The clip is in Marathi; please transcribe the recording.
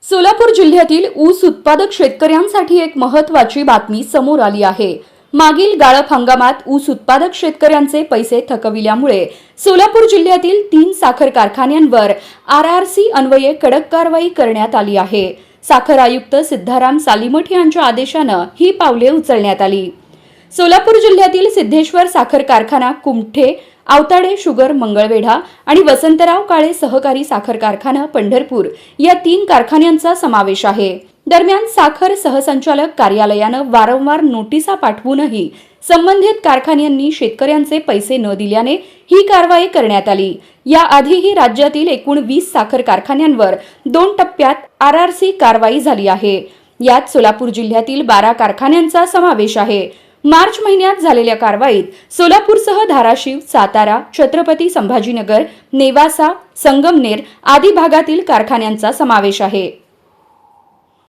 सोलापूर जिल्ह्यातील ऊस उत्पादक शेतकऱ्यांसाठी एक महत्त्वाची बातमी समोर आली आहे। मागील गाळप हंगामात ऊस उत्पादक शेतकऱ्यांचे पैसे थकविल्यामुळे सोलापूर जिल्ह्यातील 3 साखर कारखान्यांवर आरआरसी अन्वये कडक कारवाई करण्यात आली आहे। साखर आयुक्त सिद्धाराम सालीमठ यांच्या आदेशाने ही पावले उचलण्यात आली। सोलापूर जिल्ह्यातील सिद्धेश्वर साखर कारखाना, कुमठे, आवताडे शुगर मंगळवेढा आणि वसंतराव काळे सहकारी साखर कारखाना पंढरपूर या 3 कारखान्यांचा समावेश आहे। दरम्यान साखर सहसंचालक कार्यालयाने वारंवार नोटिसा पाठवूनही संबंधित कारखान्यांनी शेतकऱ्यांचे पैसे न दिल्याने ही कारवाई करण्यात आली। याआधीही राज्यातील एकूण 20 साखर कारखान्यांवर 2 टप्प्यात आरआरसी कारवाई झाली आहे। यात सोलापूर जिल्ह्यातील 12 कारखान्यांचा समावेश आहे। मार्च महिन्यात झालेल्या कारवाईत सोलापूरसह धाराशिव, सातारा, छत्रपती संभाजीनगर, नेवासा, संगमनेर आदी भागातील कारखान्यांचा समावेश आहे।